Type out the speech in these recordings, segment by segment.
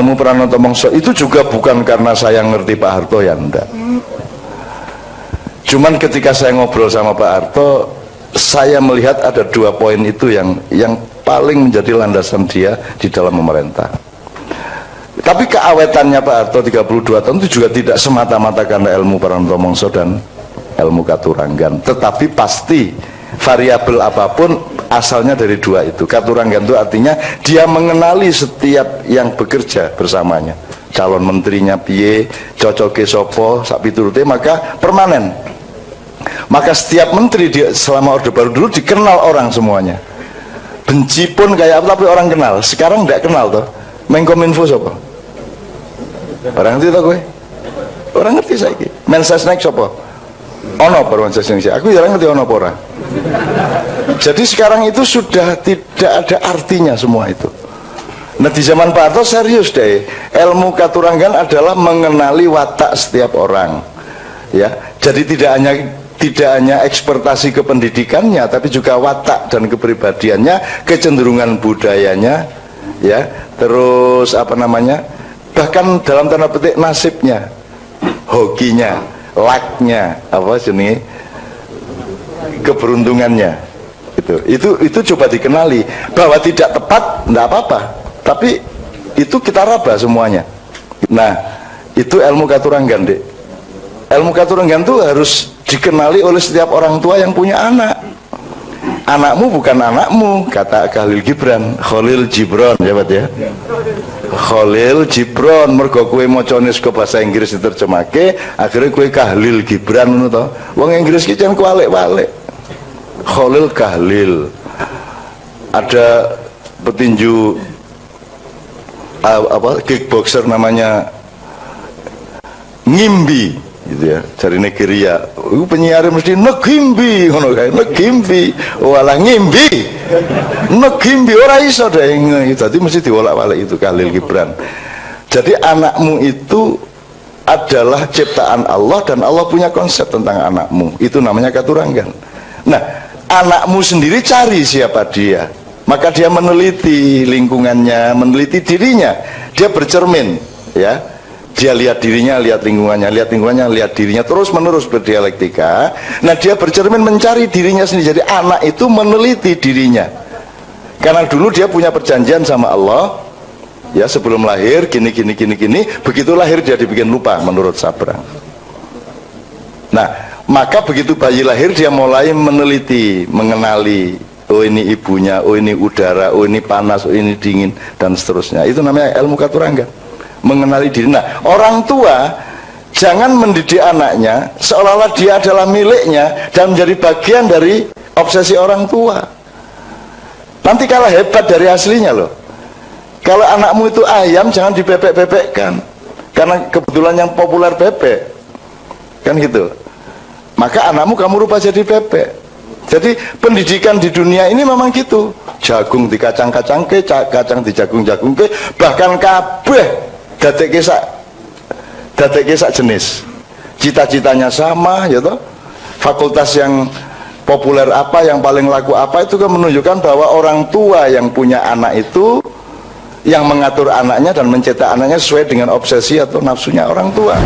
Ilmu Pranoto Mongso itu juga bukan karena saya ngerti Pak Harto, ya enggak. Cuman ketika saya ngobrol sama Pak Harto, saya melihat ada 2 poin itu yang paling menjadi landasan dia di dalam memerintah. Tapi keawetannya Pak Harto 32 tahun itu juga tidak semata-mata karena ilmu Pranoto Mongso dan ilmu Katuranggan, tetapi pasti variabel apapun asalnya dari 2 itu. Katuranggan itu artinya dia mengenali setiap yang bekerja bersamanya, calon menterinya piye, cocoke sopo, sak piturute, maka permanen. Maka setiap menteri dia selama Orde Baru dulu dikenal orang semuanya. Benci pun kayak apa tapi orang kenal. Sekarang tidak kenal toh. Menkominfo sopo? Orang ngerti toh gue? Orang ngerti saiki. Mensesnek sopo? Ono per Mensesnek. Aku jarang ngerti ono pora. Jadi sekarang itu sudah tidak ada artinya semua itu. Nah di zaman Pak Harto serius deh. Ilmu Katuranggan adalah mengenali watak setiap orang. Ya, jadi tidak hanya ekspertasi kependidikannya, tapi juga watak dan kepribadiannya, kecenderungan budayanya, ya, terus apa namanya, bahkan dalam tanda petik nasibnya, hokinya, lucknya, apa jenis, keberuntungannya, itu coba dikenali. Bahwa tidak tepat, tidak apa-apa, tapi itu kita raba semuanya. Nah, itu ilmu Katuranggan, Dek. Ilmu Katuranggan itu harus dikenali oleh setiap orang tua yang punya anak. Anakmu bukan anakmu, kata Khalil Gibran, Khalil Gibran, jabat ya. Khalil Gibran, mergo kowe macane saka bahasa Inggris diterjemahke, akhirnya kowe Khalil Gibran ngono to. Wong Inggris ki jan kualik-walik. Khalil Kahlil. Ada petinju kickboxer namanya Ngimbi gitu ya, dari Nigeria. Penyiar mesti negimbi ngono kae, negimbi walah ngimbi, negimbi ora iso deh. Jadi mesti diwolak-walik itu Khalil Gibran. Jadi anakmu itu adalah ciptaan Allah dan Allah punya konsep tentang anakmu. Itu namanya Katuranggan. Nah, anakmu sendiri cari siapa dia. Maka dia meneliti lingkungannya, meneliti dirinya. Dia bercermin, ya. Dia lihat dirinya, lihat lingkungannya, lihat dirinya, terus menerus berdialektika. Nah dia bercermin mencari dirinya sendiri. Jadi anak itu meneliti dirinya, karena dulu dia punya perjanjian sama Allah, ya, sebelum lahir gini. Begitu lahir dia dibikin lupa menurut Sabrang. Nah maka begitu bayi lahir dia mulai meneliti, mengenali, oh ini ibunya, oh ini udara, oh ini panas, oh ini dingin, dan seterusnya. Itu namanya ilmu Katuranggan, mengenali diri. Nah orang tua jangan mendidik anaknya seolah-olah dia adalah miliknya dan menjadi bagian dari obsesi orang tua. Nanti kalah hebat dari aslinya loh. Kalau anakmu itu ayam, jangan dibebek-bebekkan karena kebetulan yang populer bebek, kan gitu. Maka anakmu kamu rubah jadi bebek. Jadi pendidikan di dunia ini memang gitu. Jagung di kacang-kacang ke, kacang di jagung-jagung ke, bahkan kabeh dadekke sak jenis. Cita-citanya sama, ya toh. Fakultas yang populer apa, yang paling laku apa, itu kan menunjukkan bahwa orang tua yang punya anak itu yang mengatur anaknya dan mencetak anaknya sesuai dengan obsesi atau nafsunya orang tua.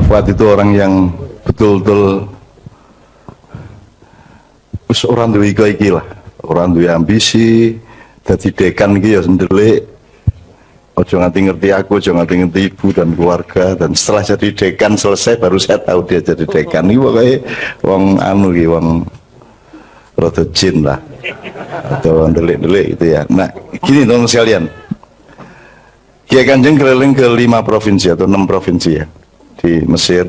Fuad itu orang yang betul-betul orang duwe iki lah, orang duwe ambisi, dadi dekan iki ya sendelik. Ojo nganti ngerti aku, ojo nganti ngerti ibu dan keluarga. Dan setelah jadi dekan selesai baru saya tahu dia jadi dekan. Ini pokoknya wong anu ki, wong rada jin lah, atau wong delik-delik gitu ya. Nah gini teman sekalian, Kiai Kanjeng keliling ke 5 provinsi atau 6 provinsi ya di Mesir.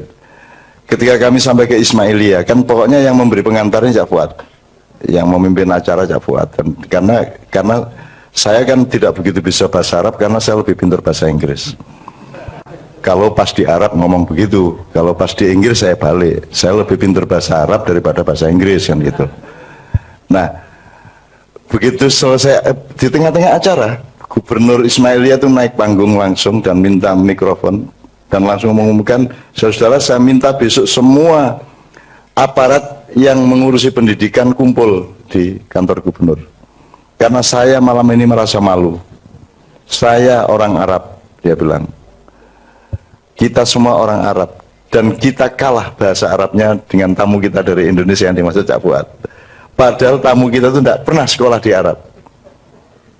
Ketika kami sampai ke Ismailia, kan pokoknya yang memberi pengantarnya Cak Fuad, yang memimpin acara Cak Fuad. Karena saya kan tidak begitu bisa bahasa Arab karena saya lebih pintar bahasa Inggris. Kalau pas di Arab ngomong begitu, kalau pas di Inggris saya balik. Saya lebih pintar bahasa Arab daripada bahasa Inggris kan gitu. Nah, begitu selesai di tengah-tengah acara, Gubernur Ismailia itu naik panggung langsung dan minta mikrofon dan langsung mengumumkan, saudara, saya minta besok semua aparat yang mengurusi pendidikan kumpul di kantor gubernur. Karena saya malam ini merasa malu. Saya orang Arab dia bilang. Kita semua orang Arab dan kita kalah bahasa Arabnya dengan tamu kita dari Indonesia yang dimaksud Cak Fuad. Padahal tamu kita itu tidak pernah sekolah di Arab.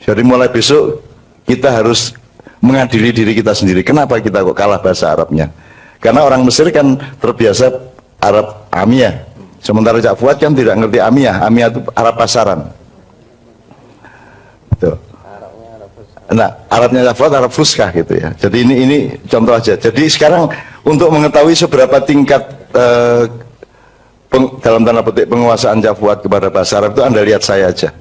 Jadi mulai besok kita harus mengadili diri kita sendiri. Kenapa kita kok kalah bahasa Arabnya? Karena orang Mesir kan terbiasa Arab Amiyah. Sementara Cak Fuad kan tidak ngerti Amiyah. Amiyah itu Arab pasaran. Tuh. Nah, Arabnya Cak Fuad Arab Fuskah gitu ya. Jadi ini contoh aja. Jadi sekarang untuk mengetahui seberapa tingkat dalam tanda petik penguasaan Cak Fuad kepada bahasa Arab itu Anda lihat saya aja.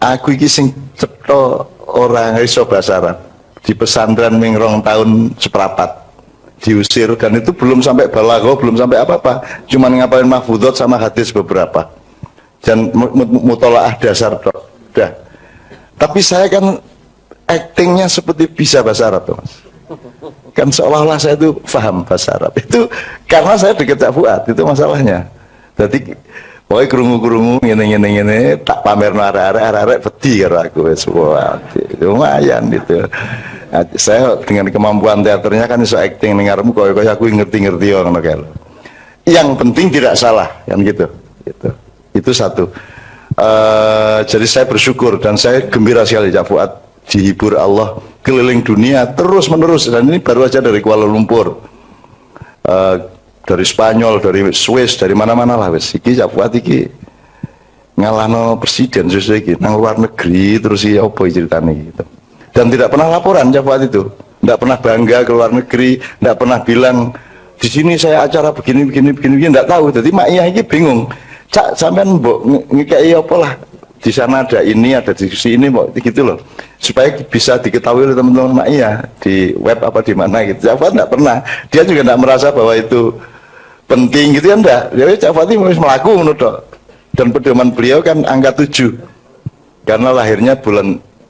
Aku iki sing cetha orang iso bahasa Arab di pesantren mingrong tahun seprapat diusir, dan itu belum sampai balaghah, belum sampai apa-apa, cuma ngapalin mahfudhot sama hadis beberapa dan mutolaah dasar dah. Tapi saya kan actingnya seperti bisa bahasa Arab tuh, Mas. Kan seolah-olah saya itu paham bahasa Arab. Itu karena saya dekat Cak Fuad, itu masalahnya. Jadi pokoknya kerungu-kerungu ngene tak pamer arek-arek peti karo aku wis lumayan gitu. Nah, saya dengan kemampuan teaternya kan iso acting ning ngarepmu koyo aku ngerti-ngerti ngono kae. Yang penting tidak salah kan gitu. Itu satu. Jadi saya bersyukur dan saya gembira sekali Cak Fuad dihibur Allah keliling dunia terus menerus, dan ini baru aja dari Kuala Lumpur, dari Spanyol, dari Swiss, dari mana-mana lah wes. Iki Cak Fuad iki ngalahno presiden sesuai iki nang luar negeri terus iki apa ceritane gitu. Dan tidak pernah laporan Cak Fuad itu, tidak pernah bangga ke luar negeri, tidak pernah bilang di sini saya acara begini, tidak tahu. Jadi Mak Iyah ini bingung, Cak sampean mbok ngekei apa lah, di sana ada ini, ada diskusi ini, mbok gitu loh, supaya bisa diketahui oleh teman-teman Mak Iyah di web apa di mana gitu. Cak Fuad tidak pernah, dia juga tidak merasa bahwa itu penting gitu ya, enggak. Jadi Cak Fuad ini melaku menurut, dan pedoman beliau kan angka 7 karena lahirnya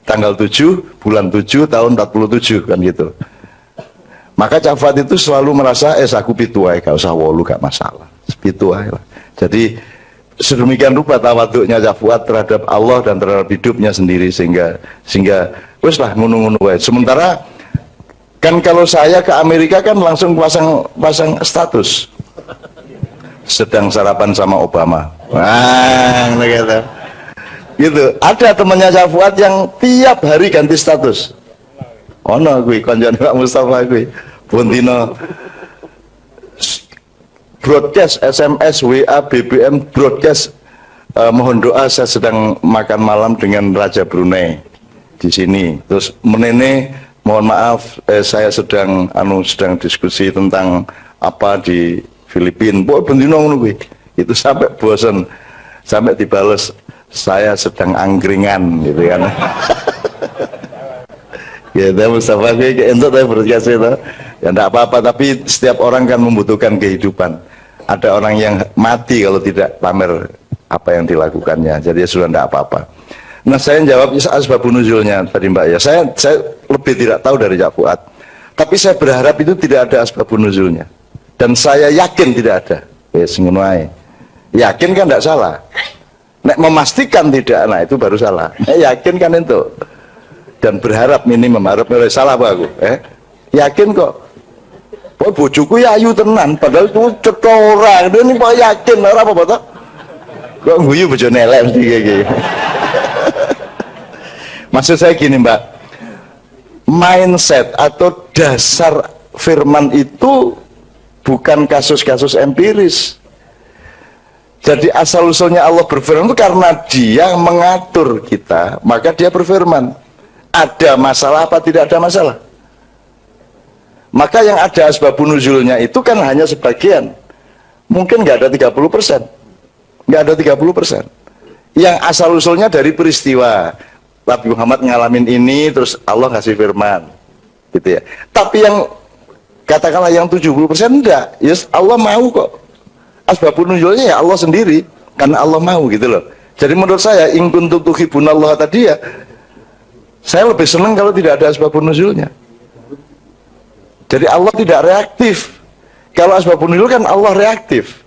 tanggal 7 bulan 7 tahun 47 kan gitu. Maka Cak Fuad itu selalu merasa aku pitu ae, gak usah wolu, gak masalah, pitu ae lah. Jadi sedemikian rupa tawaduknya Cak Fuad terhadap Allah dan terhadap hidupnya sendiri, sehingga wes lah ngono-ngono wae. Sementara kan kalau saya ke Amerika kan langsung pasang status sedang sarapan sama Obama. Wah, gitu. Ada temannya Cak Fuad yang tiap hari ganti status. Ono kuwi kanjane Pak Mustafa kuwi. Bondino broadcast SMS, WA, BBM broadcast, mohon doa saya sedang makan malam dengan Raja Brunei di sini. Terus menene mohon maaf saya sedang diskusi tentang apa di Filipina. Boy bendino ngono kuwi. Itu sampai bosan, sampai dibales saya sedang anggringan gitu kan. Ya, Mustafa kayak entuk tadi broadcast itu. Ya enggak apa-apa, tapi setiap orang kan membutuhkan kehidupan. Ada orang yang mati kalau tidak pamer apa yang dilakukannya. Jadi ya sudah enggak apa-apa. Nah, saya jawab asbabun nuzulnya tadi Mbak ya. Saya lebih tidak tahu dari Cak Fuad. Tapi saya berharap itu tidak ada asbabun nuzulnya. Dan saya yakin tidak ada. Wes ngono ae. Yakin kan enggak salah. Nek memastikan tidak, nah itu baru salah. Yakin kan itu. Dan berharap minimum, harap salah apa aku? Yakin kok. Oh bojoku ya ayu tenan, padahal itu cetora. Ini kok yakin ora apa-apa toh? Kok guyu bojone elek mesti kayak gini. Maksud saya gini, Mbak. Mindset atau dasar firman itu bukan kasus-kasus empiris. Jadi asal-usulnya Allah berfirman itu karena dia mengatur kita, maka dia berfirman. Ada masalah apa tidak ada masalah? Maka yang ada asbabun nuzulnya itu kan hanya sebagian. Mungkin nggak ada 30%. Nggak ada 30%. Yang asal-usulnya dari peristiwa. Nabi Muhammad ngalamin ini, terus Allah ngasih firman. Gitu ya. Tapi yang katakanlah yang 70% enggak. Yes, Allah mau kok. Asbabun nuzulnya ya Allah sendiri, karena Allah mau gitu loh. Jadi menurut saya in kuntum tuhibbunallaha tadi ya, saya lebih senang kalau tidak ada asbabun nuzulnya. Jadi Allah tidak reaktif. Kalau asbabun nuzul kan Allah reaktif.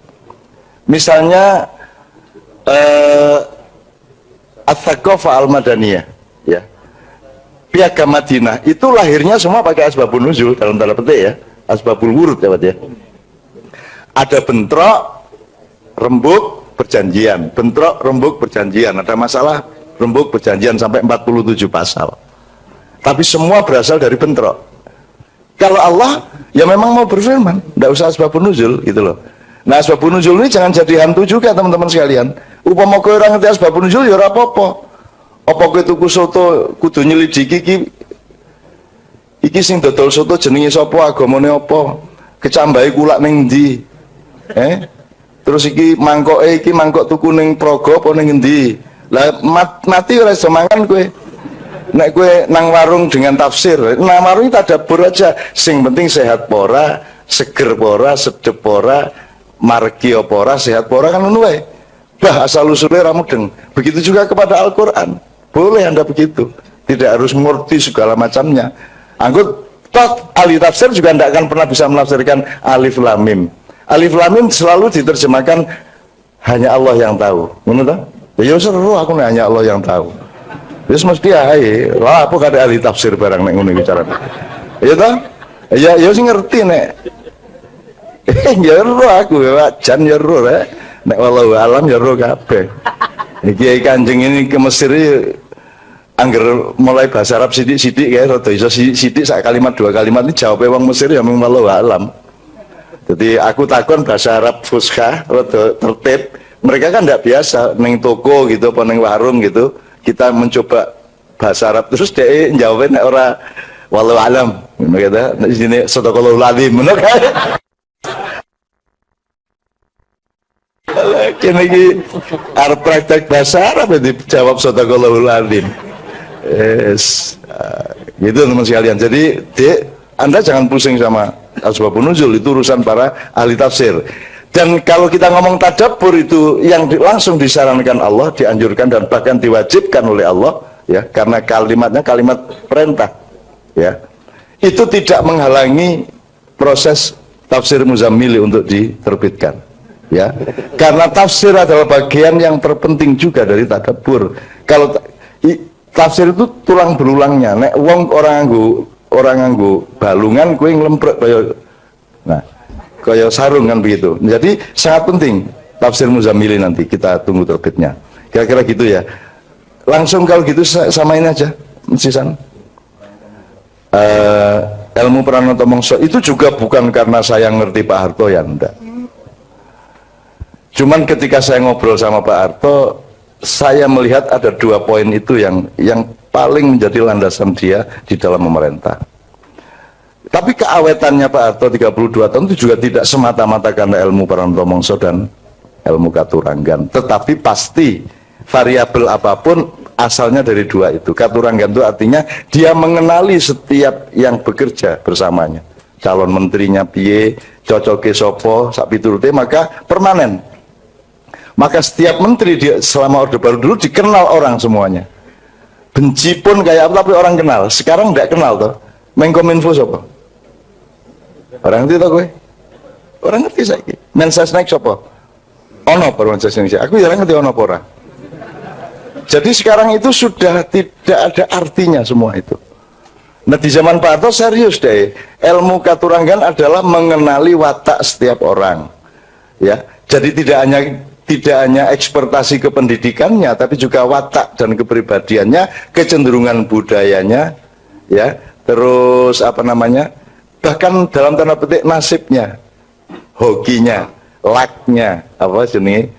Misalnya At-Thaqafah Al-Madaniyah ya. Piagam Madinah itu lahirnya semua pakai asbabun nuzul dalam tanda petik ya, asbabul wurud ya Pak ya. Ada bentrok, rembuk, perjanjian, bentrok, rembuk, perjanjian, ada masalah, rembuk, perjanjian sampai 47 pasal. Tapi semua berasal dari bentrok. Kalau Allah ya memang mau berfirman, tidak usah asbabun nuzul gitu loh. Nah asbabun nuzul ini jangan jadi hantu juga teman-teman sekalian. Upama kowe ora ngerti asbabun nuzul ya ora apa-apa. Apa kowe tuku soto kudu nyelidiki iki sing dodol soto jenenge sapa, agamane apa, kecambahe kulak ning ndi, terus iki mangkok tuku ning Praga apa ning endi. Lah mati ora iso mangan kowe. Nek kowe nang warung dengan tafsir, nang warung tadabbur aja, sing penting sehat pora, seger pora, sedep pora, margi apa ora, sehat pora kan ngono wae. Bah asal usulnya ramudeng. Begitu juga kepada Al-Qur'an. Boleh Anda begitu, tidak harus mengerti segala macamnya. Anggut toh ahli tafsir juga tidak akan pernah bisa menafsirkan alif lam mim. Alif lam mim selalu diterjemahkan hanya Allah yang tahu. Menurut ya seru aku nih, hanya Allah yang tahu. Terus mesti ae, lah apa kada ahli tafsir barang nek ngono bicara. Ya toh? Ya sing ngerti nek. Ya ro aku ya jan ya ro rek. Nek wallahu alam ya ro kabeh. Iki Kanjeng ini ke Mesir angger mulai bahasa Arab sidik-sidik ya rada iso sidik sak kalimat dua kalimat ini jawabnya wong Mesir ya memang wallahu alam. Jadi aku takon bahasa Arab fuskah rada tertib. Mereka kan tidak biasa neng toko gitu apa neng warung gitu. Kita mencoba bahasa Arab terus dia jawabnya ora wallahu alam. Gitu. Di sini sadaqallahul azim. Bener kan? Kini iki arep praktek bahasa Arab dijawab sadaqallahul azim. Yes. Gitu teman sekalian. Jadi Anda jangan pusing sama asbabun nuzul, itu urusan para ahli tafsir. Dan kalau kita ngomong tadabbur itu yang langsung disarankan Allah, dianjurkan dan bahkan diwajibkan oleh Allah ya, karena kalimatnya kalimat perintah ya. Itu tidak menghalangi proses tafsir Muzammili untuk diterbitkan ya. Karena tafsir adalah bagian yang terpenting juga dari tadabbur. Kalau tafsir itu tulang berulangnya. Nek wong orang nganggo balungan kue ngelemprek kaya sarung kan begitu. Jadi sangat penting tafsir Muzammili, nanti kita tunggu terbitnya. Kira-kira gitu ya. Langsung kalau gitu samain aja sisan. Ilmu Pranoto Mongso itu juga bukan karena saya ngerti Pak Harto ya, enggak. Cuman ketika saya ngobrol sama Pak Harto, saya melihat ada dua poin itu yang paling menjadi landasan dia di dalam memerintah. Tapi keawetannya Pak Harto 32 tahun itu juga tidak semata-mata karena ilmu Pranoto Mongso dan ilmu Katuranggan, tetapi pasti variabel apapun asalnya dari dua itu. Katuranggan itu artinya dia mengenali setiap yang bekerja bersamanya, calon menterinya piye, cocoke sopo, sak piturute, maka permanen. Maka setiap menteri dia selama Orde Baru dulu dikenal orang semuanya. Benci pun kayak apa tapi orang kenal. Sekarang tidak kenal toh. Menkominfo siapa? Orang ngerti toh gue? Orang ngerti saiki. Mensesnek siapa? Ono per Mensesnek. Aku jarang ngerti ono pora. Jadi sekarang itu sudah tidak ada artinya semua itu. Nah di zaman Pak Harto serius deh. Ilmu Katuranggan adalah mengenali watak setiap orang. Ya. Jadi tidak hanya ekspertasi kependidikannya, tapi juga watak dan kepribadiannya, kecenderungan budayanya, ya, terus apa namanya, bahkan dalam tanda petik nasibnya, hokinya, lucknya, apa jenis,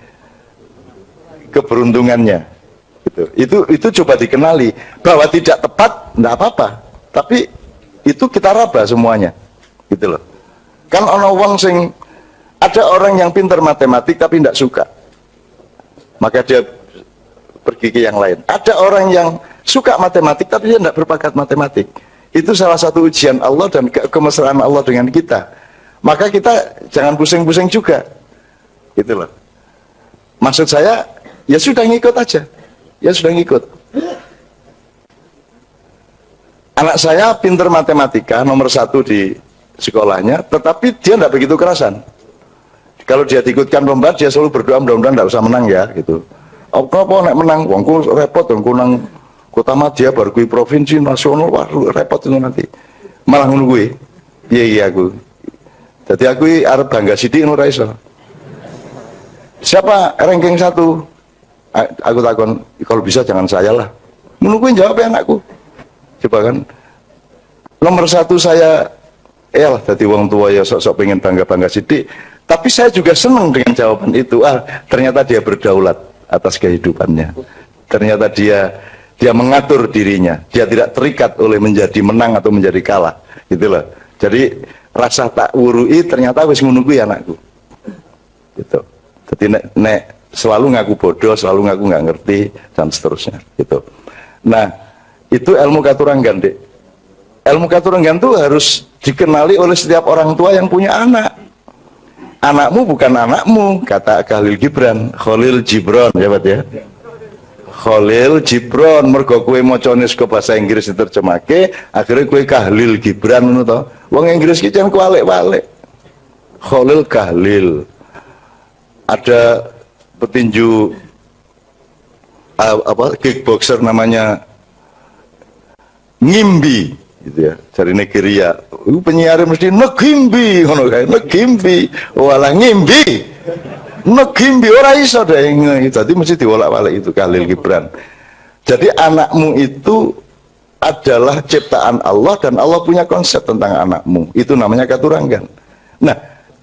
keberuntungannya, gitu. Itu coba dikenali bahwa tidak tepat, tidak apa-apa, tapi itu kita raba semuanya, gitu loh. Kan ono wong sing ada orang yang pintar matematik tapi tidak suka, maka dia pergi ke yang lain. Ada orang yang suka matematik tapi dia tidak berbakat matematik. Itu salah satu ujian Allah dan kemesraan Allah dengan kita. Maka kita jangan pusing-pusing juga, gitu loh. Maksud saya, ya sudah ngikut aja, ya sudah ngikut. Anak saya pintar matematika, nomor 1 di sekolahnya, tetapi dia tidak begitu kerasan. Kalau dia diikutkan lomba, dia selalu berdoa mudah-mudahan tidak usah menang ya, gitu. Apa nek menang, wongku repot, wongku kota madya baru kui provinsi nasional, waduh repot itu nanti. Malah ngono kuwi. Iya aku. Jadi aku arep bangga sithik ngono ra iso. Siapa ranking 1? Aku takon, kalau bisa jangan saya lah. Ngono kuwi jawab anakku. Coba kan. Nomor 1 saya lah jadi wong tua ya sok-sok pengen bangga-bangga sithik. Tapi saya juga senang dengan jawaban itu. Ternyata dia berdaulat atas kehidupannya. Ternyata dia mengatur dirinya. Dia tidak terikat oleh menjadi menang atau menjadi kalah. Gitu loh. Jadi rasa tak wurui ternyata wis ngono kuwi anakku. Gitu. Jadi nek selalu ngaku bodoh, selalu ngaku nggak ngerti dan seterusnya. Gitu. Nah, itu ilmu katuranggan, Dek. Ilmu katuranggan itu harus dikenali oleh setiap orang tua yang punya anak. Anakmu bukan anakmu, kata Khalil Gibran, Khalil Gibran, ya Pak ya. Khalil Gibran, mergo kowe macane saka bahasa Inggris diterjemahke, akhirnya kowe Khalil Gibran ngono to. Wong Inggris ki jan kualik-walik. Khalil Khalil. Ada petinju kickboxer namanya Ngimbi gitu ya, dari Nigeria. Penyiar mesti Negimbi ngono kae, Negimbi. Walah Ngimbi. Negimbi ora iso deh. Jadi mesti diwolak-walik itu Khalil Gibran. Jadi anakmu itu adalah ciptaan Allah dan Allah punya konsep tentang anakmu. Itu namanya katuranggan. Nah,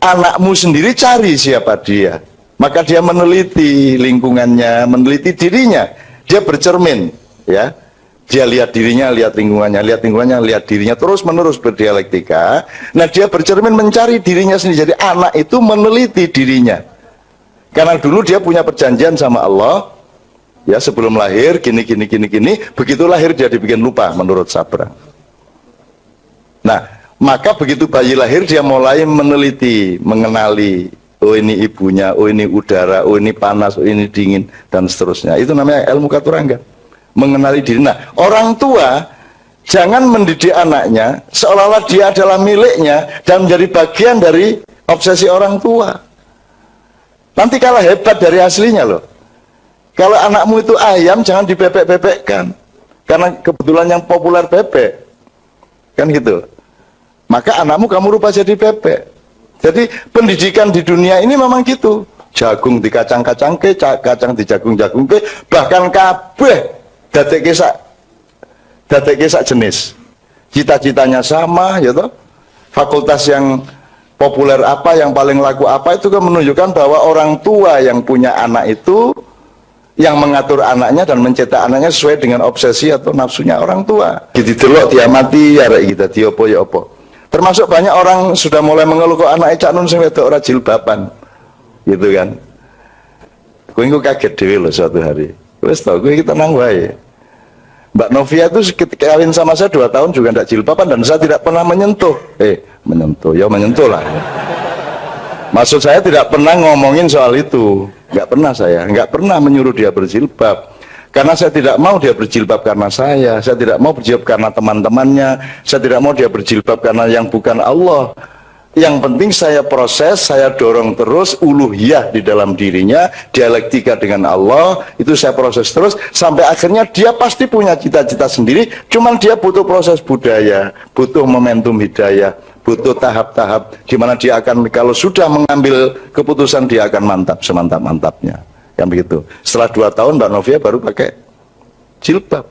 anakmu sendiri cari siapa dia. Maka dia meneliti lingkungannya, meneliti dirinya. Dia bercermin, ya. Dia lihat dirinya, lihat lingkungannya, lihat dirinya, terus menerus berdialektika. Nah, dia bercermin mencari dirinya sendiri. Jadi anak itu meneliti dirinya. Karena dulu dia punya perjanjian sama Allah, ya sebelum lahir gini, begitu lahir dia dibikin lupa menurut Sabrang. Nah, maka begitu bayi lahir dia mulai meneliti, mengenali, oh ini ibunya, oh ini udara, oh ini panas, oh ini dingin, dan seterusnya. Itu namanya ilmu katuranggan, mengenali diri. Nah, orang tua jangan mendidik anaknya seolah-olah dia adalah miliknya dan menjadi bagian dari obsesi orang tua. Nanti kalah hebat dari aslinya loh. Kalau anakmu itu ayam, jangan dibebek-bebekkan. Karena kebetulan yang populer bebek. Kan gitu. Maka anakmu kamu rubah jadi bebek. Jadi pendidikan di dunia ini memang gitu. Jagung di kacang-kacang ke, kacang di jagung-jagung ke, bahkan kabeh dadekke sak jenis. Cita-citanya sama, ya toh. Fakultas yang populer apa, yang paling laku apa, itu kan menunjukkan bahwa orang tua yang punya anak itu yang mengatur anaknya dan mencetak anaknya sesuai dengan obsesi atau nafsunya orang tua. Jadi delok diamati ya rek kita diopo ya opo. Termasuk banyak orang sudah mulai mengeluh kok anak cak nun sing wedok ora jilbaban. Gitu kan. Kowe engko kaget dhewe lho suatu hari. Wis to, kowe tenang wae. Mbak Novia itu ketika kawin sama saya 2 tahun juga tidak jilbaban dan saya tidak pernah menyentuh. Ya menyentuh lah. Maksud saya tidak pernah ngomongin soal itu. Nggak pernah saya. Nggak pernah menyuruh dia berjilbab. Karena saya tidak mau dia berjilbab karena saya tidak mau berjilbab karena teman-temannya, saya tidak mau dia berjilbab karena yang bukan Allah. Yang penting saya proses, saya dorong terus uluhiyah di dalam dirinya, dialektika dengan Allah, itu saya proses terus sampai akhirnya dia pasti punya cita-cita sendiri, cuman dia butuh proses budaya, butuh momentum hidayah, butuh tahap-tahap di mana dia akan, kalau sudah mengambil keputusan dia akan mantap semantap-mantapnya. Kan begitu. Setelah 2 tahun Mbak Novia baru pakai jilbab.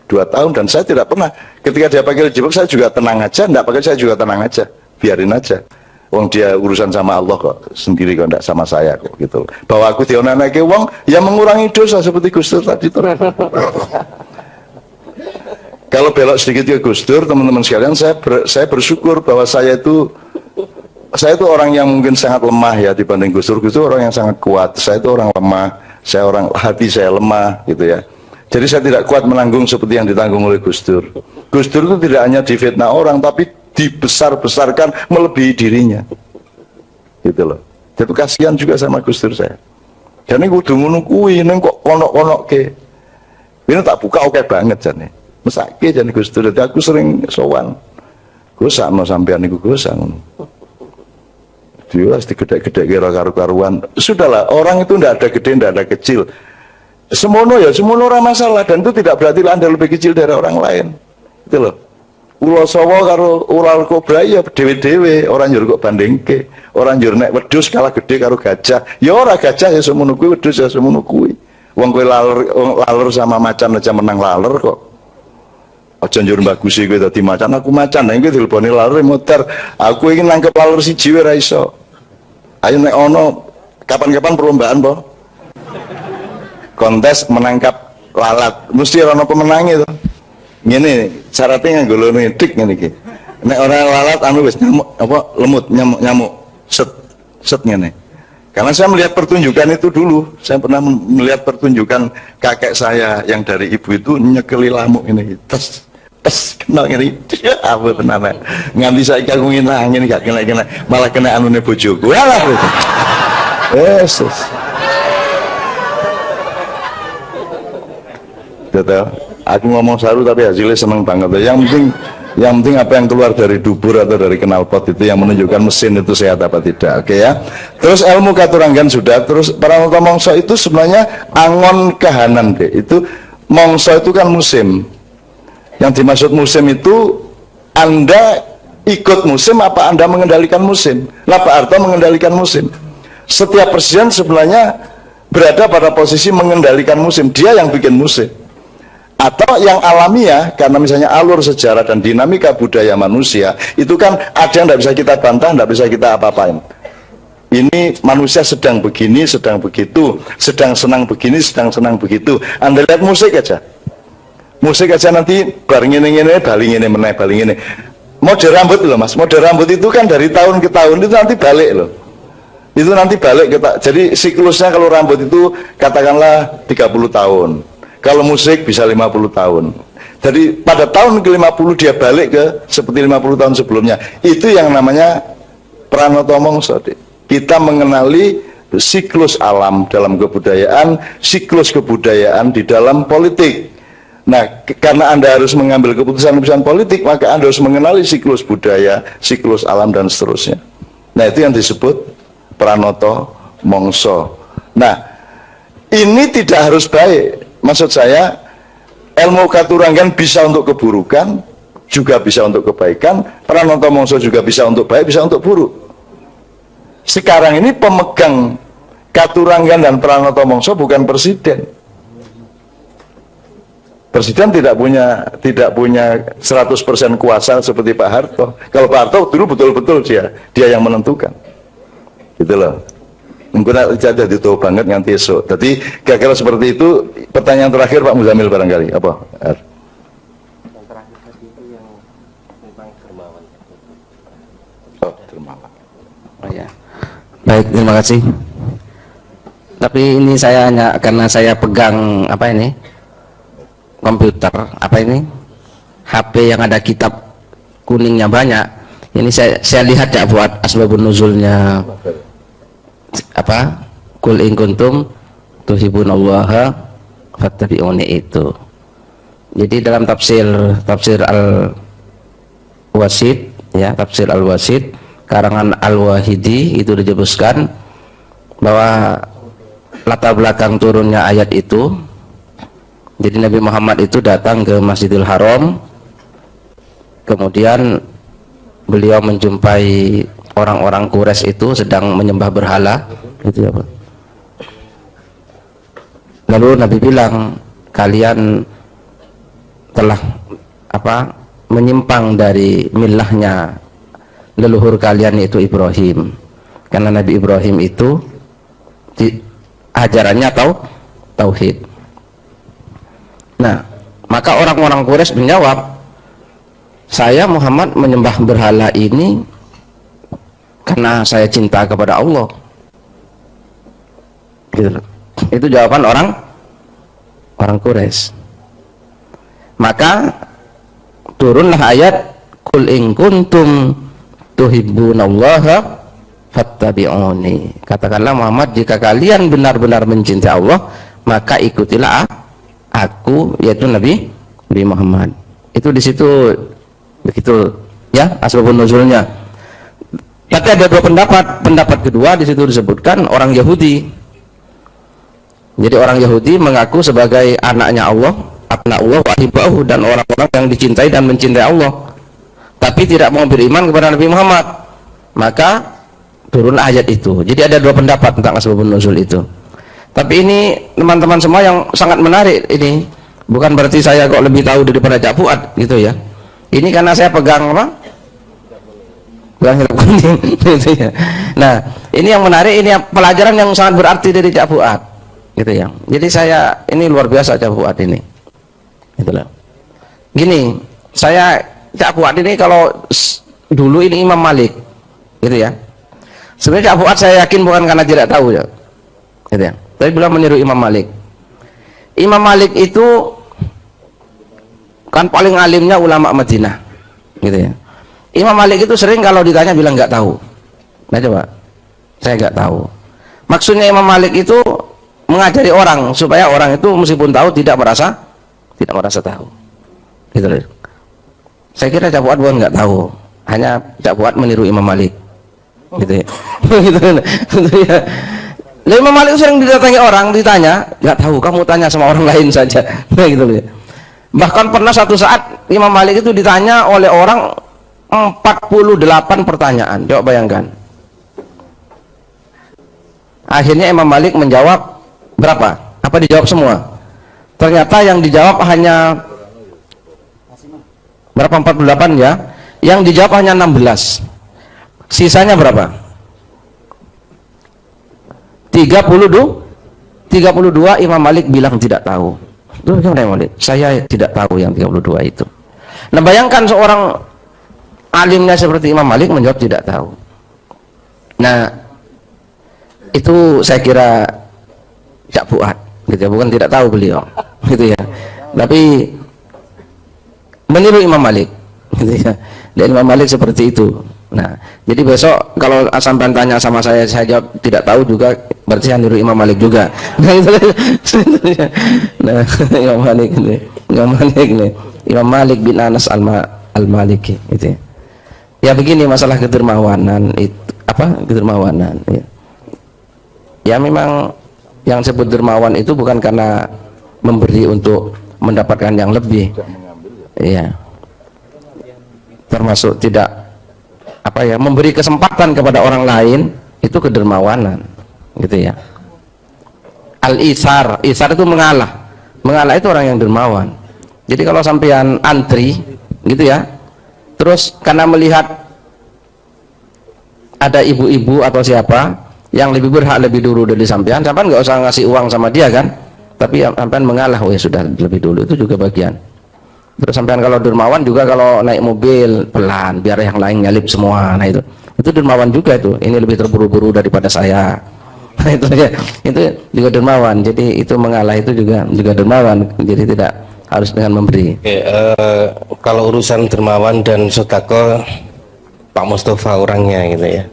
2 tahun dan saya tidak pernah, ketika dia pakai jilbab saya juga tenang aja, enggak pakai saya juga tenang aja. Biarin aja. Wong dia urusan sama Allah kok, sendiri kok, enggak sama saya kok gitu. Bahwa aku dionanake wong yang mengurangi dosa seperti Gus Dur tadi tuh. Kalau belok sedikit ke Gus Dur, teman-teman sekalian, saya bersyukur bahwa saya itu orang yang mungkin sangat lemah ya dibanding Gus Dur. Gus Dur orang yang sangat kuat. Saya itu orang lemah. Hati saya lemah gitu ya. Jadi saya tidak kuat menanggung seperti yang ditanggung oleh Gus Dur. Gus Dur itu tidak hanya difitnah orang, tapi dibesar-besarkan melebihi dirinya. Gitu loh. Jadi kasihan juga sama Gus Dur saya. Dan ini kudu ngono kuwi, ning kok konok-konokke. Ini tak buka oke banget jane. Mesake jane Gus Dur. Jadi aku sering sowan. Gus sakno sampean niku Gus ngono. Dia digedek-gedek kira karu-karuan. Sudahlah, orang itu tidak ada gede, tidak ada kecil. Semono ya, semono ora masalah, dan itu tidak berarti Anda lebih kecil dari orang lain. Itu loh. Ulo sawo karo ular kobra ya dewe-dewe, orang njur kok bandingke. Orang njur nek wedhus kalah gede karo gajah. Ya ora gajah ya semono kuwi, wedhus ya semono kuwi. Wong kowe laler sama macan aja menang laler kok. Aja njur bagusi kowe dadi macan, aku macan. Nek kowe dileboni laler motor, aku ingin nangkep laler siji wae ra iso. Ayo nek ono kapan-kapan perlombaan po. Kontes menangkap lalat, mesti ono pemenangnya to. Ngene, syaratnya nganggo lone dik ngene iki. Nek ora lalat anu wis nyamuk apa lemut nyamuk set ngene. Karena saya melihat pertunjukan itu dulu, saya pernah melihat pertunjukan kakek saya yang dari ibu itu nyekeli lamuk ini, tes kenal ini, apa tenan nganti saiki aku ngene gak kena malah kena anune bojoku. Alah itu. Yesus. Betul. Aku ngomong saru tapi hasilnya seneng banget. Yang penting apa yang keluar dari dubur atau dari knalpot itu yang menunjukkan mesin itu sehat apa tidak. Oke ya. Terus ilmu katuranggan sudah. Terus Pranoto Mongso itu sebenarnya angon kahanan deh. Itu mongso itu kan musim. Yang dimaksud musim itu Anda ikut musim apa Anda mengendalikan musim? Nah Pak Harto mengendalikan musim. Setiap presiden sebenarnya berada pada posisi mengendalikan musim. Dia yang bikin musim. Atau yang alamiah, karena misalnya alur sejarah dan dinamika budaya manusia itu kan ada yang tidak bisa kita bantah, tidak bisa kita apa-apain. Ini manusia sedang begini, sedang begitu, sedang senang begini, sedang senang begitu. Anda lihat musik aja nanti bareng ini baling ini meneh baling ini. Mode rambut loh mas, mode rambut itu kan dari tahun ke tahun itu nanti balik loh. Itu nanti balik kita. Jadi siklusnya kalau rambut itu katakanlah 30 tahun. Kalau musik bisa 50 tahun. Jadi pada tahun ke-50 dia balik ke seperti 50 tahun sebelumnya. Itu yang namanya Pranoto Mongso. Kita mengenali siklus alam dalam kebudayaan, siklus kebudayaan di dalam politik. Nah, karena Anda harus mengambil keputusan-keputusan politik, maka Anda harus mengenali siklus budaya, siklus alam dan seterusnya. Nah, itu yang disebut Pranoto Mongso. Nah, ini tidak harus baik. Maksud saya, ilmu katuranggan bisa untuk keburukan, juga bisa untuk kebaikan. Pranoto Mongso juga bisa untuk baik, bisa untuk buruk. Sekarang ini pemegang katuranggan dan Pranoto Mongso bukan presiden. Presiden tidak punya 100% kuasa seperti Pak Harto. Kalau Pak Harto dulu betul-betul dia yang menentukan. Gitu loh. Menggunakan ijazah itu banget nganti esok. Jadi kira-kira seperti itu. Pertanyaan terakhir Pak Muzamil barangkali apa? Yang terakhir tadi itu yang tentang dermawan. Oh, dermawan. Oh ya. Baik, terima kasih. Tapi ini saya hanya karena saya pegang apa ini? Komputer, apa ini? HP yang ada kitab kuningnya banyak. Ini saya lihat ya buat asbabun nuzulnya apa? Qul in kuntum tuhibbunallaha fattabi'uni itu. Jadi dalam tafsir Al-Wasid ya, tafsir Al-Wasid karangan Al-Wahidi itu disebutkan bahwa latar belakang turunnya ayat itu, jadi Nabi Muhammad itu datang ke Masjidil Haram, kemudian beliau menjumpai orang-orang Quraisy itu sedang menyembah berhala gitu ya Pak. Lalu Nabi bilang, kalian telah apa menyimpang dari milahnya leluhur kalian yaitu Ibrahim, karena Nabi Ibrahim itu ajarannya tauhid. Nah, maka orang-orang Quraisy menjawab, saya Muhammad menyembah berhala ini karena saya cinta kepada Allah. Gitu. Itu jawaban orang Quraisy. Maka turunlah ayat Qul in kuntum tuhibbunallaha fattabi'uni. Katakanlah Muhammad, jika kalian benar-benar mencintai Allah, maka ikutilah aku, yaitu Nabi Muhammad. Itu di situ begitu ya asbabun nuzulnya. Tapi ada dua pendapat. Pendapat kedua di situ disebutkan orang Yahudi. Jadi orang Yahudi mengaku sebagai anaknya Allah, abna Allah wa ahibbahu, dan orang-orang yang dicintai dan mencintai Allah, tapi tidak mau beriman kepada Nabi Muhammad. Maka turun ayat itu. Jadi ada dua pendapat tentang asbabun nuzul itu. Tapi ini teman-teman semua yang sangat menarik ini. Bukan berarti saya kok lebih tahu daripada Cak Fuad gitu ya. Ini karena saya pegang apa? Pegang hitam kuning gitu ya. Nah, ini yang menarik, ini pelajaran yang sangat berarti dari Cak Fuad gitu ya. Jadi saya ini luar biasa Cak Fuad ini. Itulah. Gini, saya Cak Fuad ini kalau dulu ini Imam Malik gitu ya. Sebenarnya Cak Fuad saya yakin bukan karena tidak tahu ya. Gitu ya. Tapi beliau meniru Imam Malik. Imam Malik itu kan paling alimnya ulama Madinah gitu ya. Imam Malik itu sering kalau ditanya bilang nggak tahu. Nah coba, saya nggak tahu. Maksudnya Imam Malik itu mengajari orang supaya orang itu meskipun tahu tidak merasa tahu. Gitu loh. Saya kira Cak Fuad bukan nggak tahu, hanya Cak Fuad meniru Imam Malik. Gitu ya. Gitu ya. Lalu Imam Malik sering didatangi orang, ditanya, nggak tahu, kamu tanya sama orang lain saja. Nah gitu loh. Bahkan pernah satu saat Imam Malik itu ditanya oleh orang 48 pertanyaan. Coba bayangkan. Akhirnya Imam Malik menjawab berapa? Apa dijawab semua? Ternyata yang dijawab hanya berapa? 48 ya. Yang dijawab hanya 16. Sisanya berapa? 32 Imam Malik bilang tidak tahu. Itu bagaimana Imam Malik? Saya tidak tahu yang 32 itu. Nah bayangkan seorang alimnya seperti Imam Malik menjawab tidak tahu. Nah itu saya kira Cak Fuad gitu ya, bukan tidak tahu beliau gitu ya, tapi meniru Imam Malik gitu ya. Dan Imam Malik seperti itu. Nah jadi besok kalau sampai tanya sama saya jawab tidak tahu juga, berarti saya niru Imam Malik juga. Nah itu nah Imam Malik ini, Imam Malik bin Anas al-Maliki itu ya. Ya begini masalah kedermawanan itu apa, kedermawanan ya. Ya memang yang disebut dermawan itu bukan karena memberi untuk mendapatkan yang lebih, iya, termasuk tidak apa ya, memberi kesempatan kepada orang lain, itu kedermawanan gitu ya. Al-isar, isar itu mengalah itu orang yang dermawan. Jadi kalau sampean antri gitu ya, terus karena melihat ada ibu-ibu atau siapa yang lebih berhak lebih dulu dari sampean nggak usah ngasih uang sama dia kan, tapi sampean mengalah, oh ya sudah lebih dulu, itu juga bagian. Terus sampean kalau dermawan juga kalau naik mobil pelan biar yang lain nyalip semua, nah itu dermawan juga itu, ini lebih terburu-buru daripada saya. Nah itu ya, itu juga dermawan. Jadi itu mengalah itu juga dermawan, jadi tidak harus dengan memberi. Oke, kalau urusan dermawan dan sedekah Pak Mustafa orangnya gitu ya,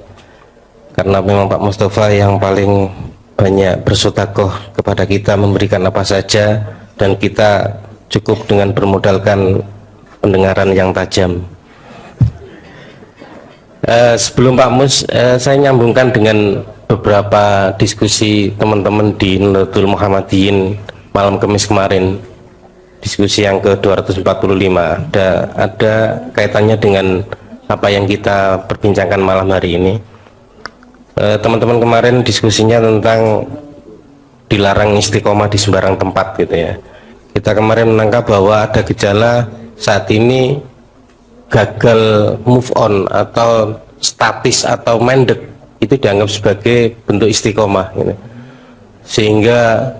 karena memang Pak Mustafa yang paling banyak bersedekah kepada kita, memberikan apa saja, dan kita cukup dengan bermodalkan pendengaran yang tajam. Sebelum Pak Mus, saya nyambungkan dengan beberapa diskusi teman-teman di Nahdlatul Muhammadiyin malam Kamis kemarin, diskusi yang ke-245, ada kaitannya dengan apa yang kita perbincangkan malam hari ini. Teman-teman kemarin diskusinya tentang dilarang istiqomah di sembarang tempat gitu ya. Kita kemarin menangkap bahwa ada gejala saat ini gagal move on atau statis atau mandek itu dianggap sebagai bentuk istiqomah gitu. Sehingga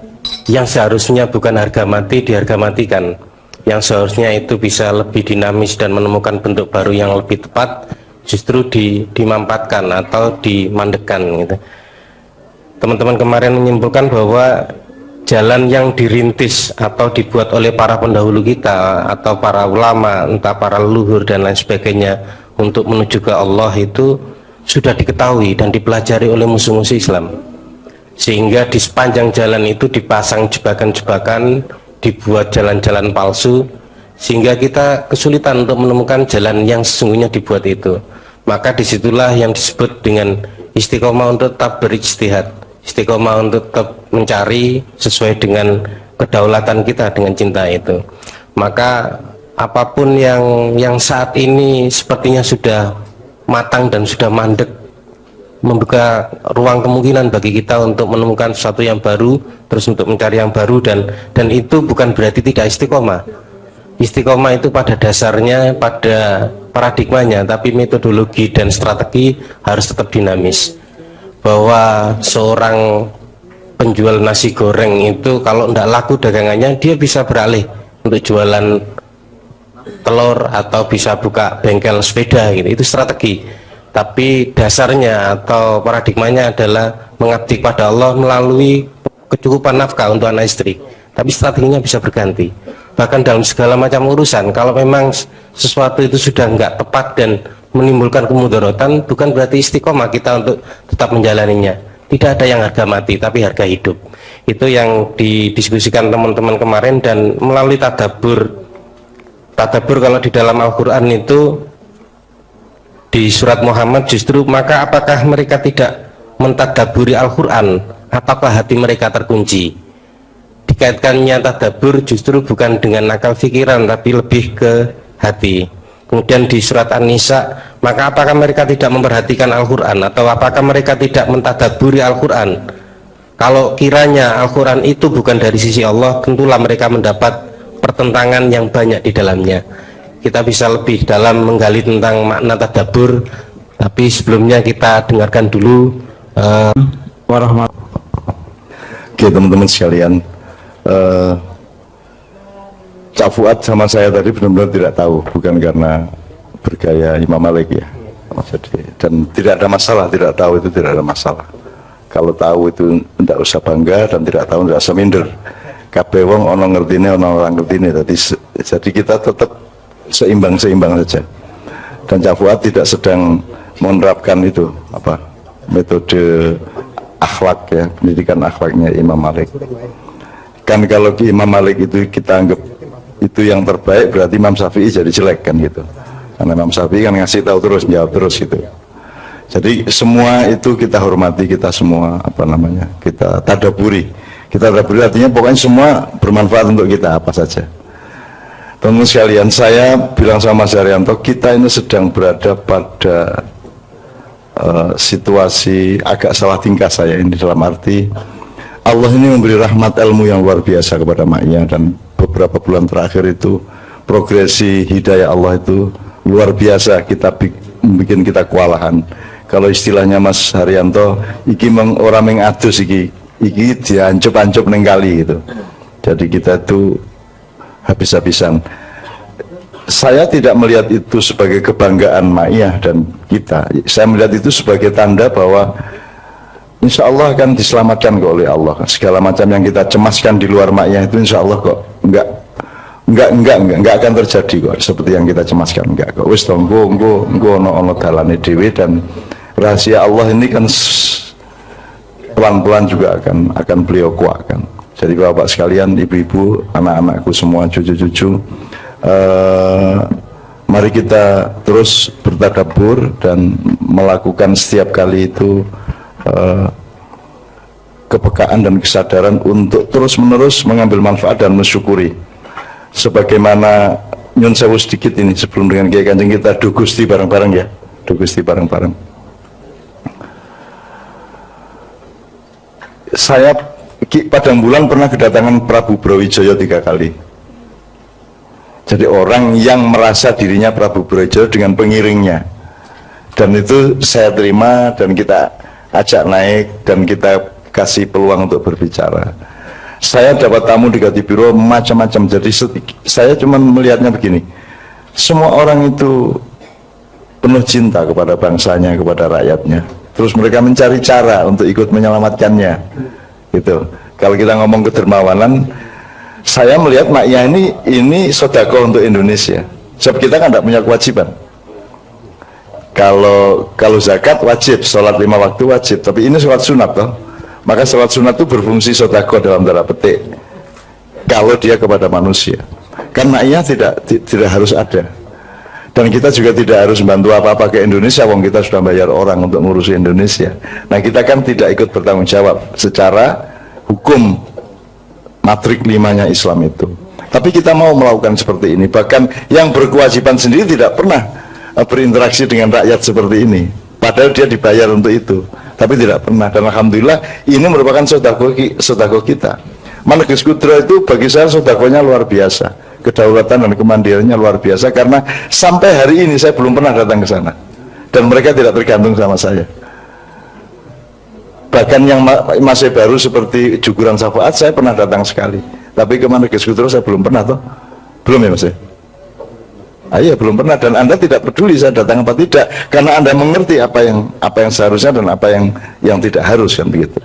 yang seharusnya bukan harga mati diharga matikan, yang seharusnya itu bisa lebih dinamis dan menemukan bentuk baru yang lebih tepat justru dimampatkan atau dimandekkan gitu. Teman-teman kemarin menyimpulkan bahwa jalan yang dirintis atau dibuat oleh para pendahulu kita atau para ulama, entah para leluhur dan lain sebagainya untuk menuju ke Allah itu sudah diketahui dan dipelajari oleh musuh-musuh Islam, sehingga di sepanjang jalan itu dipasang jebakan-jebakan, dibuat jalan-jalan palsu, sehingga kita kesulitan untuk menemukan jalan yang sesungguhnya dibuat itu. Maka disitulah yang disebut dengan istiqomah untuk tetap berijtihad, istiqomah untuk tetap mencari sesuai dengan kedaulatan kita, dengan cinta itu. Maka apapun yang saat ini sepertinya sudah matang dan sudah mandek, membuka ruang kemungkinan bagi kita untuk menemukan sesuatu yang baru, terus untuk mencari yang baru, dan itu bukan berarti tidak istiqomah. Istiqomah itu pada dasarnya, pada paradigmanya, tapi metodologi dan strategi harus tetap dinamis. Bahwa seorang penjual nasi goreng itu kalau tidak laku dagangannya, dia bisa beralih untuk jualan telur atau bisa buka bengkel sepeda gitu. Itu strategi. Tapi dasarnya atau paradigmanya adalah mengabdi pada Allah melalui kecukupan nafkah untuk anak istri. Tapi strateginya bisa berganti. Bahkan dalam segala macam urusan, kalau memang sesuatu itu sudah nggak tepat dan menimbulkan kemudaratan, bukan berarti istiqomah kita untuk tetap menjalaninya. Tidak ada yang harga mati, tapi harga hidup. Itu yang didiskusikan teman-teman kemarin, dan melalui tadabbur kalau di dalam Al-Quran itu di surat Muhammad justru, maka apakah mereka tidak mentadaburi Al-Quran ataukah hati mereka terkunci? Dikaitkannya tadabbur justru bukan dengan akal pikiran tapi lebih ke hati. Kemudian di surat An-Nisa, maka apakah mereka tidak memperhatikan Al-Quran atau apakah mereka tidak mentadaburi Al-Quran? Kalau kiranya Al-Quran itu bukan dari sisi Allah, tentulah mereka mendapat pertentangan yang banyak di dalamnya. Kita bisa lebih dalam menggali tentang makna tadabbur, tapi sebelumnya kita dengarkan dulu Oke teman-teman sekalian, Cak Fuad sama saya tadi benar-benar tidak tahu, bukan karena bergaya Imam Malik ya. Jadi, dan tidak ada masalah, tidak tahu itu tidak ada masalah. Kalau tahu itu tidak usah bangga, dan tidak tahu tidak usah minder. Kabeh wong ono ngertine, ono orang ngertine. Jadi kita tetap seimbang saja. Dan Cak Fuad tidak sedang menerapkan itu apa metode akhlak ya, pendidikan akhlaknya Imam Malik. Kan kalau Imam Malik itu kita anggap itu yang terbaik, berarti Imam Syafi'i jadi jelek kan gitu. Karena Imam Syafi'i kan ngasih tahu terus, jawab terus gitu. Jadi semua itu kita hormati, kita semua apa namanya, kita tadaburi. Kita tadaburi artinya pokoknya semua bermanfaat untuk kita apa saja. Teman-teman sekalian, saya bilang sama Mas Haryanto, kita ini sedang berada pada situasi agak salah tingkah saya ini, dalam arti Allah ini memberi rahmat ilmu yang luar biasa kepada Ma'iyah, dan beberapa bulan terakhir itu progresi hidayah Allah itu luar biasa, bikin kita kewalahan. Kalau istilahnya Mas Haryanto, iki orang mengadus iki diancep-ancep neng kali gitu. Jadi kita itu habis-habisan. Saya tidak melihat itu sebagai kebanggaan Ma'iyah dan kita. Saya melihat itu sebagai tanda bahwa insya Allah akan diselamatkan kok oleh Allah. Segala macam yang kita cemaskan di luar Ma'iyah itu insya Allah kok enggak akan terjadi kok seperti yang kita cemaskan, enggak kok. Wis to engko ono dalane dhewe, dan rahasia Allah ini kan pelan-pelan juga akan beliau kuatkan. Jadi Bapak sekalian, ibu-ibu, anak-anakku semua, cucu-cucu, mari kita terus bertadabbur dan melakukan setiap kali itu kepekaan dan kesadaran untuk terus-menerus mengambil manfaat dan mensyukuri. Sebagaimana nyun sewu sedikit ini sebelum dengan Kiai Kanjeng kita do Gusti bareng-bareng ya, do Gusti bareng-bareng. Saya Padang Bulan pernah kedatangan Prabu Brawijaya 3 kali. Jadi orang yang merasa dirinya Prabu Brawijaya dengan pengiringnya, dan itu saya terima dan kita ajak naik dan kita kasih peluang untuk berbicara. Saya dapat tamu di Gatibiro macam-macam. Jadi saya cuma melihatnya begini, semua orang itu penuh cinta kepada bangsanya, kepada rakyatnya. Terus mereka mencari cara untuk ikut menyelamatkannya gitu. Kalau kita ngomong kedermawanan, saya melihat Ma'iyah ini sedekah untuk Indonesia. Sebab kita kan tidak punya kewajiban. Kalau zakat wajib, sholat 5 waktu wajib, tapi ini sholat sunat toh. Maka sholat sunat itu berfungsi sedekah dalam tanda petik kalau dia kepada manusia. Kan Ma'iyah tidak harus ada. Dan kita juga tidak harus bantu apa-apa ke Indonesia, wong kita sudah bayar orang untuk ngurusi Indonesia. Nah, kita kan tidak ikut bertanggung jawab secara hukum matrik 5-nya Islam itu. Tapi kita mau melakukan seperti ini. Bahkan yang berkewajiban sendiri tidak pernah berinteraksi dengan rakyat seperti ini. Padahal dia dibayar untuk itu, tapi tidak pernah. Dan alhamdulillah ini merupakan sedekah kita. Margas Kudro itu bagi saya sedekahnya luar biasa. Kedaulatan dan kemandiriannya luar biasa, karena sampai hari ini saya belum pernah datang ke sana dan mereka tidak tergantung sama saya. Bahkan yang masih baru seperti Juguran Syafaat saya pernah datang sekali, tapi ke Margas Kudro saya belum pernah toh. Belum ya Mas? Iya, belum pernah. Dan Anda tidak peduli saya datang apa tidak, karena Anda mengerti apa yang seharusnya dan apa yang tidak harus, kan begitu.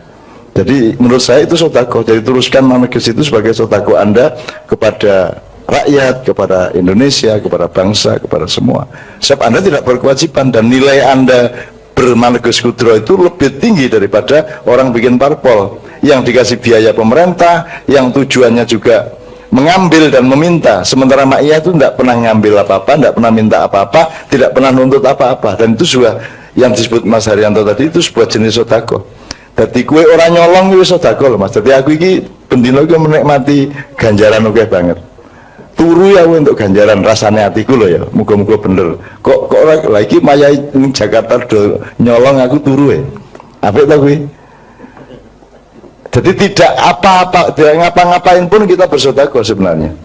Jadi menurut saya itu sedekah. Jadi teruskan Margas itu sebagai sedekah Anda kepada rakyat, kepada Indonesia, kepada bangsa, kepada semua. Sebab Anda tidak berkewajiban, dan nilai Anda bermargas Kudro itu lebih tinggi daripada orang bikin parpol yang dikasih biaya pemerintah, yang tujuannya juga mengambil dan meminta. Sementara Ma'iyah itu tidak pernah ngambil apa-apa, tidak pernah minta apa-apa, tidak pernah nuntut apa-apa. Dan itu juga yang disebut Mas Haryanto tadi, itu sebuah jenis sedekah. Jadi kue orang nyolong itu sedekah loh Mas. Jadi aku ini bendino iki menikmati ganjaran oke banget. Turu ya untuk ganjaran rasanya hatiku loh ya, muga-muga bener. Kok lagi maya Jakarta do nyolong aku turu ya. Apa itu gue? Jadi tidak apa-apa, tidak ngapa-ngapain pun kita bersedekah sebenarnya.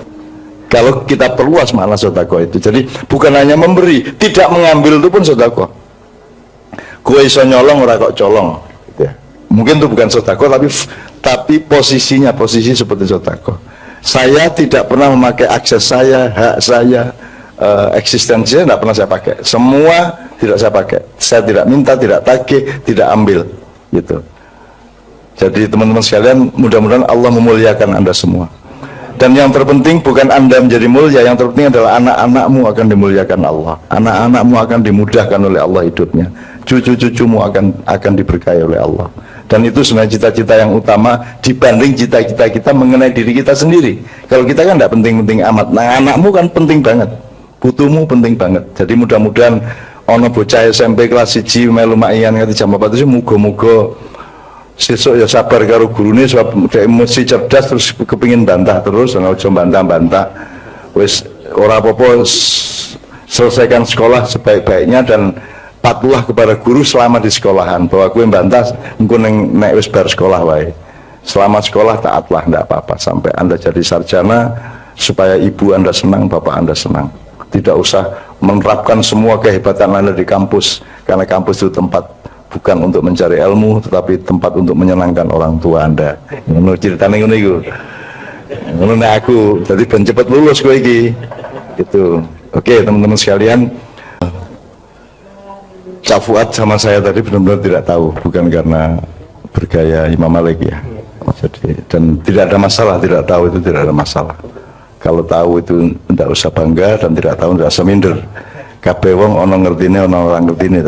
Kalau kita perluas makna sedekah itu. Jadi bukan hanya memberi, tidak mengambil itu pun sedekah. Gue iso nyolong ora kok colong, gitu ya. Mungkin itu bukan sedekah, tapi posisi seperti sedekah. Saya tidak pernah memakai akses saya, hak saya, eksistensinya tidak pernah saya pakai. Semua tidak saya pakai. Saya tidak minta, tidak tagih, tidak ambil, gitu. Jadi teman-teman sekalian, mudah-mudahan Allah memuliakan Anda semua. Dan yang terpenting bukan Anda menjadi mulia, yang terpenting adalah anak-anakmu akan dimuliakan Allah. Anak-anakmu akan dimudahkan oleh Allah hidupnya. Cucu-cucumu akan diberkahi oleh Allah. Dan itu sebenarnya cita-cita yang utama dibanding cita-cita kita mengenai diri kita sendiri. Kalau kita kan tidak penting-penting amat. Nah, anakmu kan penting banget, putumu penting banget. Jadi mudah-mudahan ono bocah SMP kelas 1 melu Ma'iyah nganti jam 4 itu muga-muga sesuk ya sabar karo gurune, sebab dhek mesti cerdas terus kepingin bantah terus, aja bantah-bantah. Wis ora apa-apa, selesaikan sekolah sebaik-baiknya dan patulah kepada guru selama di sekolahan, bahwa gue bantah engko nek wis bar sekolah wae. Selama sekolah taatlah, enggak apa-apa sampai Anda jadi sarjana, supaya ibu Anda senang, bapak Anda senang. Tidak usah menerapkan semua kehebatan Anda di kampus, karena kampus itu tempat bukan untuk mencari ilmu, tetapi tempat untuk menyenangkan orang tua Anda. Ngono ceritane ngono iku. Ngono nek aku jadi ben cepet lulus kowe iki. Gitu. Oke, teman-teman sekalian, Cak Fuad sama saya tadi benar-benar tidak tahu, bukan karena bergaya Imam Malik ya. Jadi, dan tidak ada masalah, tidak tahu itu tidak ada masalah. Kalau tahu itu tidak usah bangga, dan tidak tahu tidak usah minder. Kabeh wong ono ngertine, ono orang ngertine.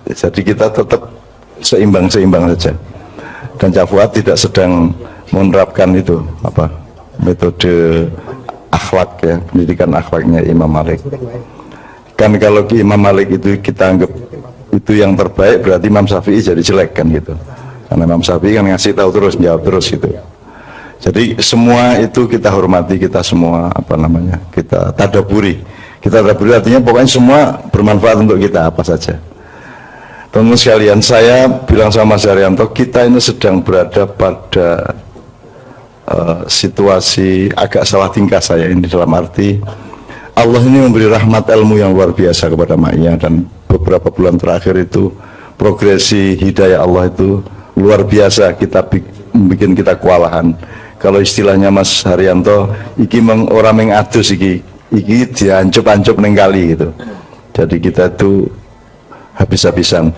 Jadi kita tetap seimbang saja. Dan Cak Fuad tidak sedang menerapkan itu apa metode akhlak ya, pendidikan akhlaknya Imam Malik. Kan kalau Imam Malik itu kita anggap itu yang terbaik, berarti Imam Syafi'i jadi jelek kan gitu. Karena Imam Syafi'i kan ngasih tahu terus, jawab terus gitu. Jadi semua itu kita hormati, kita semua kita tadaburi. Kita tadaburi artinya pokoknya semua bermanfaat untuk kita apa saja. Teman-teman sekalian, saya bilang sama Mas Haryanto, kita ini sedang berada pada situasi agak salah tingkah saya ini, dalam arti Allah ini memberi rahmat ilmu yang luar biasa kepada Ma'iyah, dan beberapa bulan terakhir itu progresi hidayah Allah itu luar biasa, bikin kita kewalahan. Kalau istilahnya Mas Haryanto, iki orang mengadus iki diancep-ancep neng kali gitu. Jadi kita itu habis-habisan.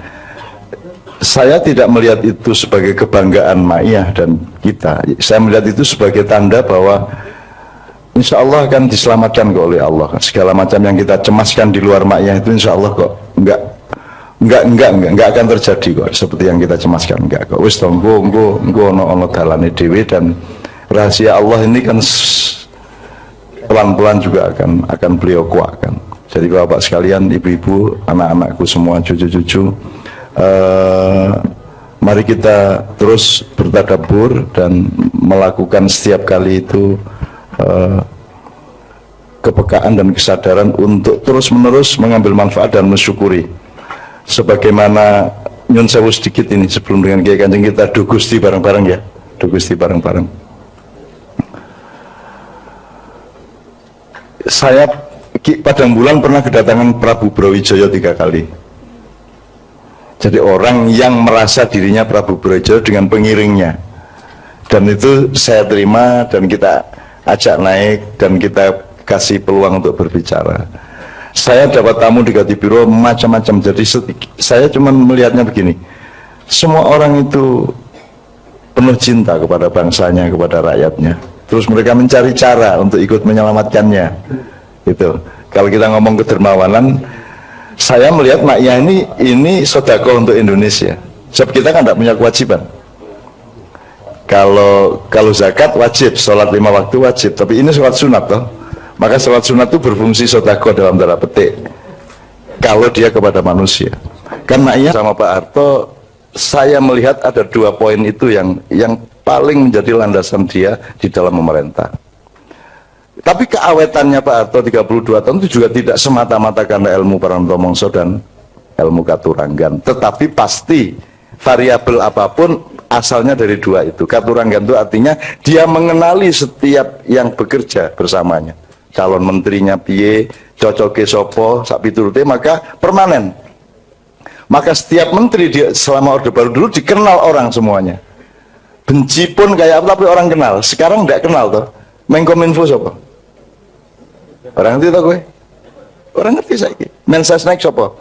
Saya tidak melihat itu sebagai kebanggaan Ma'iyah dan kita. Saya melihat itu sebagai tanda bahwa insya Allah akan diselamatkan kok oleh Allah. Segala macam yang kita cemaskan di luar Ma'iyah itu insya Allah kok enggak akan terjadi kok seperti yang kita cemaskan, enggak kok. Wis to engko ono dalane dhewe, dan rahasia Allah ini kan pelan-pelan juga akan beliau kuatkan. Jadi bapak sekalian, ibu-ibu, anak-anakku semua, cucu-cucu, mari kita terus bertadabbur dan melakukan setiap kali itu kepekaan dan kesadaran untuk terus-menerus mengambil manfaat dan mensyukuri. Sebagaimana nyun sewu sedikit ini sebelum dengan Kiai Kanjeng kita do Gusti bareng-bareng ya, do Gusti bareng-bareng. Saya Padang Bulan pernah kedatangan Prabu Brawijaya 3 kali. Jadi orang yang merasa dirinya Prabu Brawijaya dengan pengiringnya, dan itu saya terima dan kita ajak naik dan kita kasih peluang untuk berbicara. Saya dapat tamu di Katibiro macam-macam. Jadi saya cuma melihatnya begini, semua orang itu penuh cinta kepada bangsanya, kepada rakyatnya. Terus mereka mencari cara untuk ikut menyelamatkannya. Itu. Kalau kita ngomong kedermawanan, saya melihat maknya ini sedekah untuk Indonesia. Sebab kita kan tidak punya kewajiban. Kalau zakat wajib, sholat 5 waktu wajib, tapi ini sholat sunat toh. Maka sholat sunat itu berfungsi sedekah dalam tanda petik. Kalau dia kepada manusia. Karena iya sama Pak Harto, saya melihat ada 2 poin itu yang paling menjadi landasan dia di dalam memerintah. Tapi keawetannya Pak Harto 32 tahun itu juga tidak semata-mata karena ilmu Paranto Mongso dan ilmu Katuranggan, tetapi pasti variabel apapun asalnya dari 2 itu. Katuranggan itu artinya dia mengenali setiap yang bekerja bersamanya, calon menterinya piye, cocoke sopo, sak piturute, maka permanen. Maka setiap menteri dia selama Orde Baru dulu dikenal orang semuanya. Benci pun kayak apa tapi orang kenal. Sekarang tidak kenal toh. Menkominfo sopo? Orang ngerti toh gue? Orang ngerti saiki. Mensesnek sopo?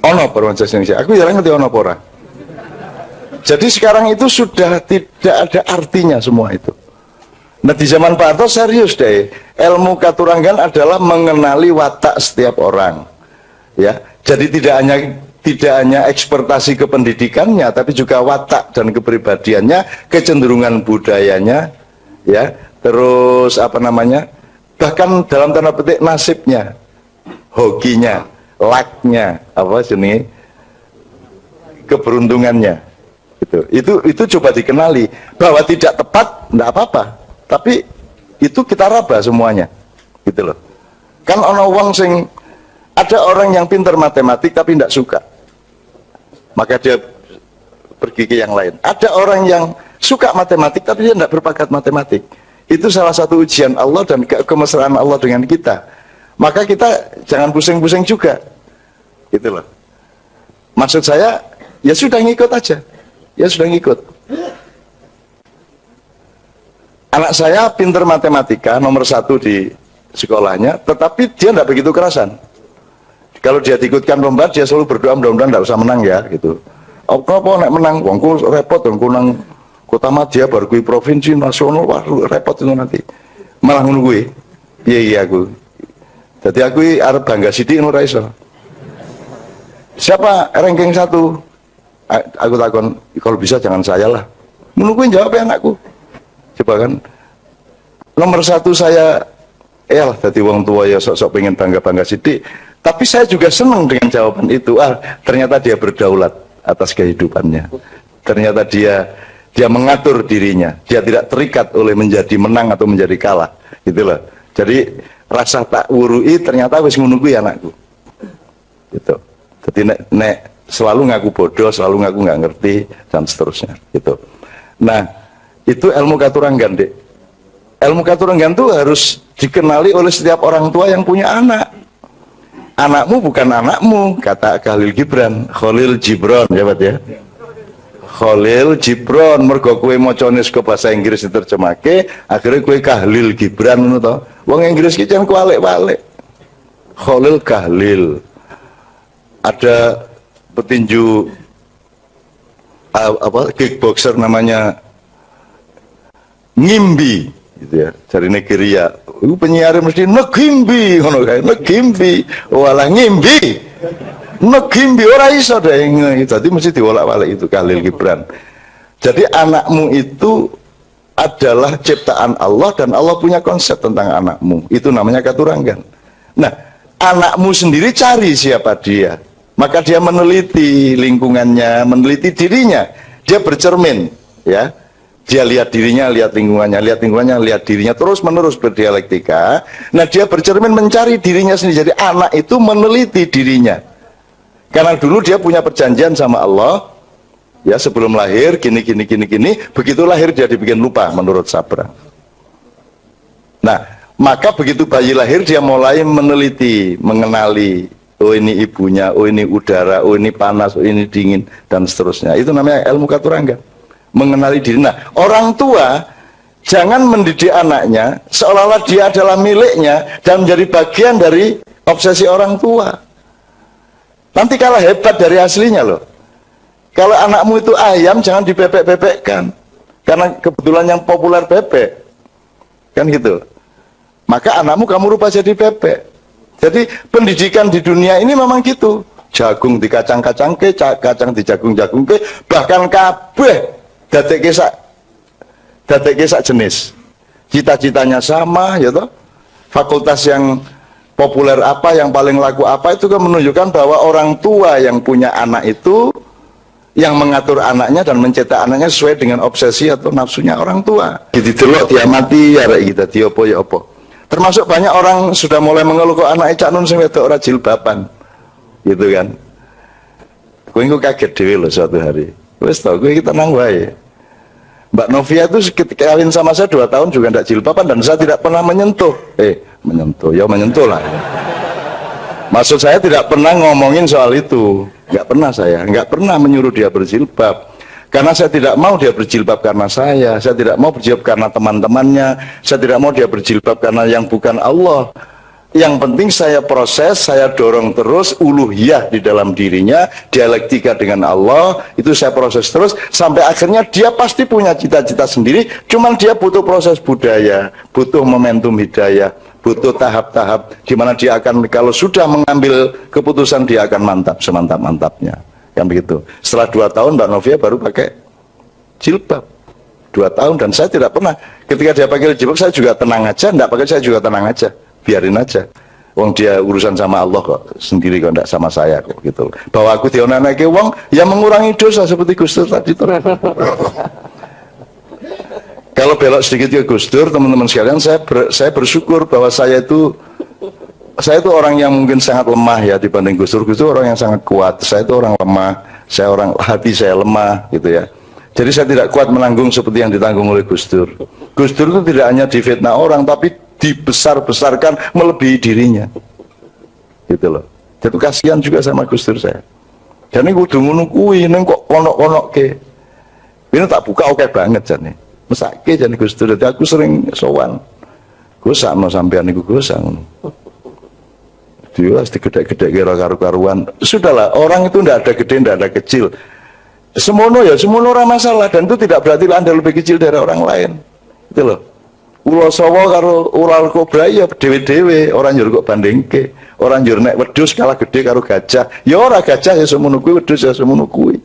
Ono Mensesnek. Aku jarang ngerti ono pora. Jadi sekarang itu sudah tidak ada artinya semua itu. Nah di zaman Pak Harto serius deh, ilmu Katuranggan adalah mengenali watak setiap orang, ya. Jadi tidak hanya ekspertasi kependidikannya, tapi juga watak dan kepribadiannya, kecenderungan budayanya, ya. Terus apa namanya? Bahkan dalam tanda petik nasibnya, hokinya, lucknya, apa jenis keberuntungannya. Itu coba dikenali bahwa tidak tepat, tidak apa-apa. Tapi itu kita raba semuanya, gitu loh. Kan ono wong sing, ada orang yang pintar matematik tapi tidak suka, maka dia pergi ke yang lain. Ada orang yang suka matematik tapi dia tidak berbakat matematik. Itu salah satu ujian Allah dan kemesraan Allah dengan kita. Maka kita jangan pusing-pusing juga, gitu loh. Maksud saya, ya sudah ngikut aja, ya sudah ngikut. Anak saya pinter matematika, nomor 1 di sekolahnya, tetapi dia tidak begitu kerasan. Kalau dia diikutkan lomba, dia selalu berdoa mudah-mudahan tidak usah menang ya, gitu. Oh, kenapa nek menang? Wongku repot, wongku nang kota Madya, baru kui provinsi nasional, wah repot itu nanti. Malah menunggu, iya aku. Jadi aku arep bangga sidik ora iso. Siapa ranking 1? Aku takon, kalau bisa jangan saya lah. Menungguin jawabnya anakku. Coba kan, nomor 1 saya lah jadi wong tua ya sok-sok pengen bangga-bangga sidik, tapi saya juga senang dengan jawaban itu. Ternyata dia berdaulat atas kehidupannya, ternyata dia mengatur dirinya, dia tidak terikat oleh menjadi menang atau menjadi kalah, gitu loh. Jadi rasa tak wurui ternyata wis menunggu ya anakku, gitu. Jadi nek selalu ngaku bodoh, selalu ngaku nggak ngerti dan seterusnya, gitu. Nah itu ilmu Katuranggan, Dek. Ilmu Katuranggan itu harus dikenali oleh setiap orang tua yang punya anak. Anakmu bukan anakmu, kata Khalil Gibran, Khalil Gibran, ya Pak ya. Khalil Gibran, mergo kowe macane ke bahasa Inggris diterjemahke, akhirnya kowe Khalil Gibran ngono to. Wong Inggris ki jan kualik-walik. Khalil Khalil. Ada petinju kickboxer namanya Ngimbi, gitu ya, dari Nigeria. Penyiar mesti negimbi, ngono kae, negimbi, walah ngimbi, negimbi ora iso deh, jadi mesti diwolak-walik itu Khalil Gibran. Jadi anakmu itu adalah ciptaan Allah dan Allah punya konsep tentang anakmu, itu namanya Katuranggan. Nah, anakmu sendiri cari siapa dia. Maka dia meneliti lingkungannya, meneliti dirinya. Dia bercermin, ya. Dia lihat dirinya, lihat lingkungannya, lihat dirinya, terus menerus berdialektika. Nah, dia bercermin mencari dirinya sendiri. Jadi anak itu meneliti dirinya. Karena dulu dia punya perjanjian sama Allah, ya, sebelum lahir gini. Begitu lahir dia dibikin lupa menurut Sabra. Nah, maka begitu bayi lahir dia mulai meneliti, mengenali, oh ini ibunya, oh ini udara, oh ini panas, oh ini dingin, dan seterusnya. Itu namanya ilmu katurangga, mengenali diri. Nah, orang tua jangan mendidik anaknya seolah-olah dia adalah miliknya dan menjadi bagian dari obsesi orang tua. Nanti kalah hebat dari aslinya loh. Kalau anakmu itu ayam, jangan dibebek-bebekkan, karena kebetulan yang populer bebek, kan gitu. Maka anakmu kamu rubah jadi bebek. Jadi pendidikan di dunia ini memang gitu. Jagung di kacang-kacang ke, kacang di jagung-jagung ke, bahkan kabeh dadekke sak jenis. Cita-citanya sama, ya toh. Fakultas yang populer apa, yang paling laku apa, itu kan menunjukkan bahwa orang tua yang punya anak itu yang mengatur anaknya dan mencetak anaknya sesuai dengan obsesi atau nafsunya orang tua. Jadi delok diamati ya kita diopo ya opo. Termasuk banyak orang sudah mulai mengeluh kok anak cak nun sing wedok ora jilbaban. Gitu kan. Kowe engko kaget dhewe lho suatu hari. Wis tau kowe iki tenang wae. Mbak Novia itu ketika kawin sama saya 2 tahun juga tidak jilbaban dan saya tidak pernah menyentuh. Menyentuh lah. Maksud saya tidak pernah ngomongin soal itu. Nggak pernah saya, nggak pernah menyuruh dia berjilbab. Karena saya tidak mau dia berjilbab karena saya tidak mau berjilbab karena teman-temannya, saya tidak mau dia berjilbab karena yang bukan Allah. Yang penting saya proses, saya dorong terus uluhiyah di dalam dirinya, dialektika dengan Allah, itu saya proses terus, sampai akhirnya dia pasti punya cita-cita sendiri, cuman dia butuh proses budaya, butuh momentum hidayah, butuh tahap-tahap, di mana dia akan, kalau sudah mengambil keputusan, dia akan mantap, semantap-mantapnya. Yang begitu. Setelah 2 tahun Mbak Novia baru pakai jilbab. 2 tahun dan saya tidak pernah. Ketika dia pakai jilbab saya juga tenang aja, enggak pakai saya juga tenang aja. Biarin aja. Wong dia urusan sama Allah kok, sendiri kok, enggak sama saya kok gitu. Bahwa aku dionanake wong yang mengurangi dosa seperti Gus Dur tadi itu. Kalau belok sedikit ke Gus Dur, teman-teman sekalian, saya bersyukur bahwa saya itu orang yang mungkin sangat lemah ya dibanding Gus Dur. Gus Dur orang yang sangat kuat. Saya itu orang lemah. Hati saya lemah gitu ya. Jadi saya tidak kuat menanggung seperti yang ditanggung oleh Gus Dur. Gus Dur itu tidak hanya difitnah orang, tapi dibesar-besarkan melebihi dirinya. Gitu loh. Jadi kasihan juga sama Gus Dur saya. Dan ini kudu ngono kuwi, ning kok onok-onok ke. Ini tak buka oke banget jane. Mesake jane Gus Dur. Jadi aku sering sowan. Gus sakno sampean niku Gus ngono. Dia gede-gede kira karu-karuan. Sudahlah, orang itu tidak ada gede, tidak ada kecil. Semono ya, semono ora masalah, dan itu tidak berarti Anda lebih kecil dari orang lain. Itu loh. Ulo sawa karo ular kobra ya dewe-dewe, orang njur kok bandingke. Orang njur nek wedhus kalah gede karo gajah. Ya ora gajah ya semono kuwi, wedhus ya semono kuwi.